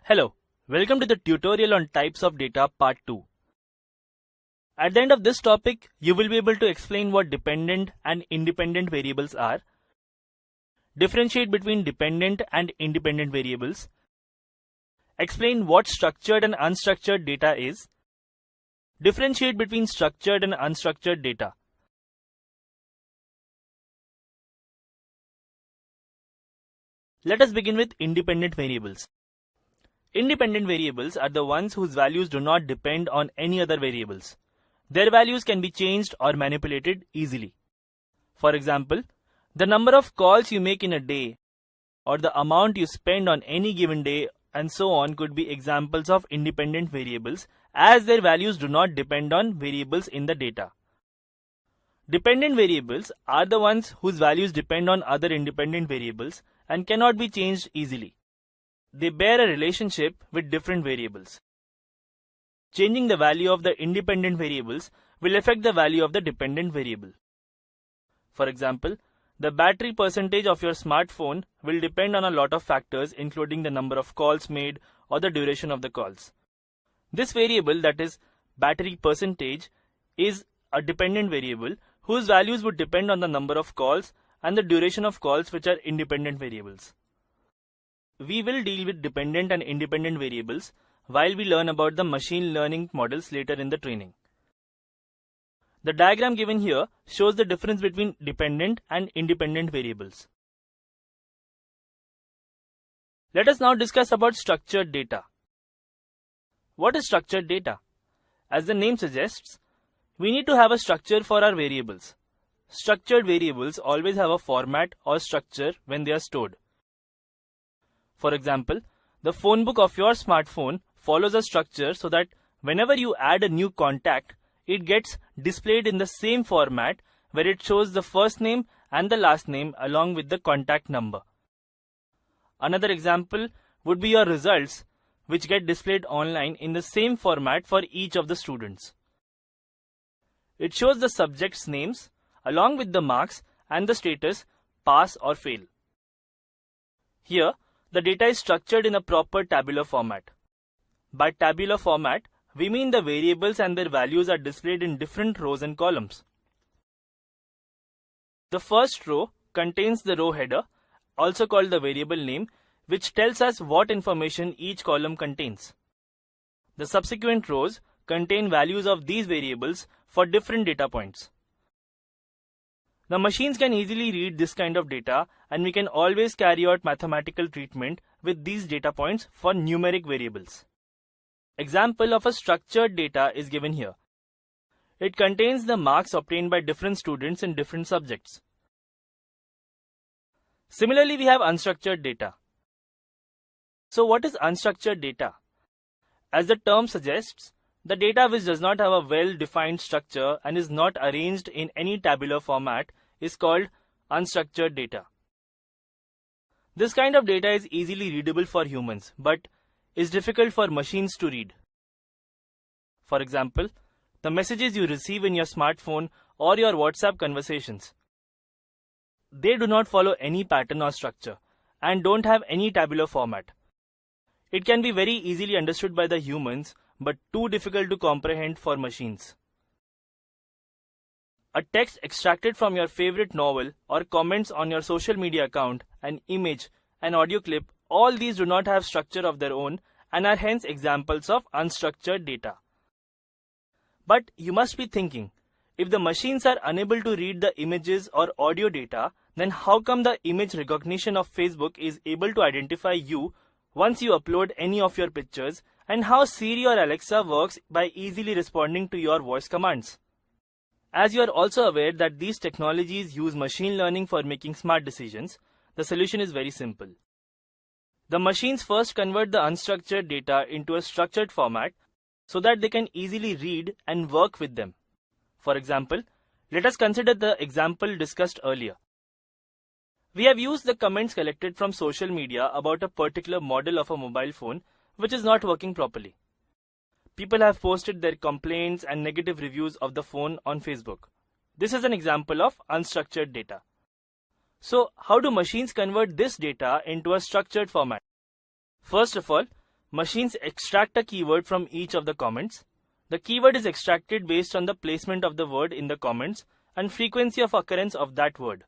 Hello, welcome to the tutorial on types of data part 2. At the end of this topic, you will be able to explain what dependent and independent variables are, differentiate between dependent and independent variables, explain what structured and unstructured data is, differentiate between structured and unstructured data. Let us begin with independent variables. Independent variables are the ones whose values do not depend on any other variables. Their values can be changed or manipulated easily. For example, the number of calls you make in a day or the amount you spend on any given day and so on could be examples of independent variables, as their values do not depend on variables in the data. Dependent variables are the ones whose values depend on other independent variables and cannot be changed easily. They bear a relationship with different variables. Changing the value of the independent variables will affect the value of the dependent variable. For example, the battery percentage of your smartphone will depend on a lot of factors, including the number of calls made or the duration of the calls. This variable, that is battery percentage, is a dependent variable whose values would depend on the number of calls and the duration of calls, which are independent variables. We will deal with dependent and independent variables while we learn about the machine learning models later in the training. The diagram given here shows the difference between dependent and independent variables. Let us now discuss about structured data. What is structured data? As the name suggests, we need to have a structure for our variables. Structured variables always have a format or structure when they are stored. For example, the phone book of your smartphone follows a structure so that whenever you add a new contact, it gets displayed in the same format where it shows the first name and the last name along with the contact number. Another example would be your results, which get displayed online in the same format for each of the students. It shows the subjects' names along with the marks and the status pass or fail. Here, the data is structured in a proper tabular format. By tabular format, we mean the variables and their values are displayed in different rows and columns. The first row contains the row header, also called the variable name, which tells us what information each column contains. The subsequent rows contain values of these variables for different data points. The machines can easily read this kind of data, and we can always carry out mathematical treatment with these data points for numeric variables. Example of a structured data is given here. It contains the marks obtained by different students in different subjects. Similarly, we have unstructured data. So what is unstructured data? As the term suggests, the data which does not have a well-defined structure and is not arranged in any tabular format is called unstructured data. This kind of data is easily readable for humans, but is difficult for machines to read. For example, the messages you receive in your smartphone or your WhatsApp conversations. They do not follow any pattern or structure and don't have any tabular format. It can be very easily understood by the humans, but too difficult to comprehend for machines. A text extracted from your favorite novel or comments on your social media account, an image, an audio clip, all these do not have structure of their own and are hence examples of unstructured data. But you must be thinking, if the machines are unable to read the images or audio data, then how come the image recognition of Facebook is able to identify you once you upload any of your pictures, and how Siri or Alexa works by easily responding to your voice commands? As you are also aware that these technologies use machine learning for making smart decisions, the solution is very simple. The machines first convert the unstructured data into a structured format so that they can easily read and work with them. For example, let us consider the example discussed earlier. We have used the comments collected from social media about a particular model of a mobile phone which is not working properly. People have posted their complaints and negative reviews of the phone on Facebook. This is an example of unstructured data. So, how do machines convert this data into a structured format? First of all, Machines extract a keyword from each of the comments. The keyword is extracted based on the placement of the word in the comments and frequency of occurrence of that word.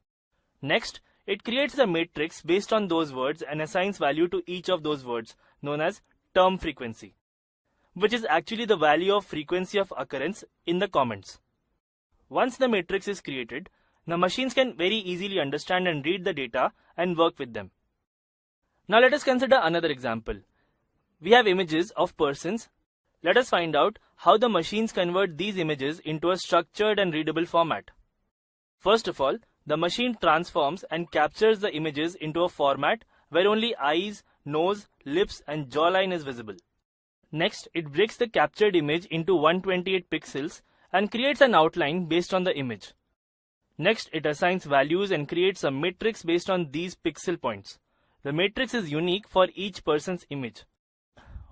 Next, it creates a matrix based on those words and assigns value to each of those words, known as term frequency, which is actually the value of frequency of occurrence in the comments. Once the matrix is created, the machines can very easily understand and read the data and work with them. Now let us consider another example. We have images of persons. Let us find out how the machines convert these images into a structured and readable format. First of all, the machine transforms and captures the images into a format where only eyes, nose, lips and jawline is visible. Next, it breaks the captured image into 128 pixels and creates an outline based on the image. Next, it assigns values and creates a matrix based on these pixel points. The matrix is unique for each person's image.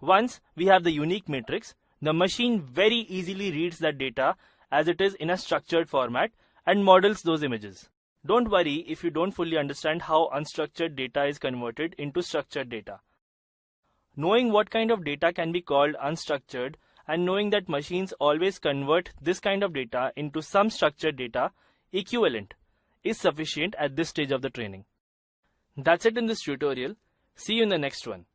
Once we have the unique matrix, the machine very easily reads that data as it is in a structured format and models those images. Don't worry if you don't fully understand how unstructured data is converted into structured data. Knowing what kind of data can be called unstructured and knowing that machines always convert this kind of data into some structured data equivalent is sufficient at this stage of the training. That's it in this tutorial. See you in the next one.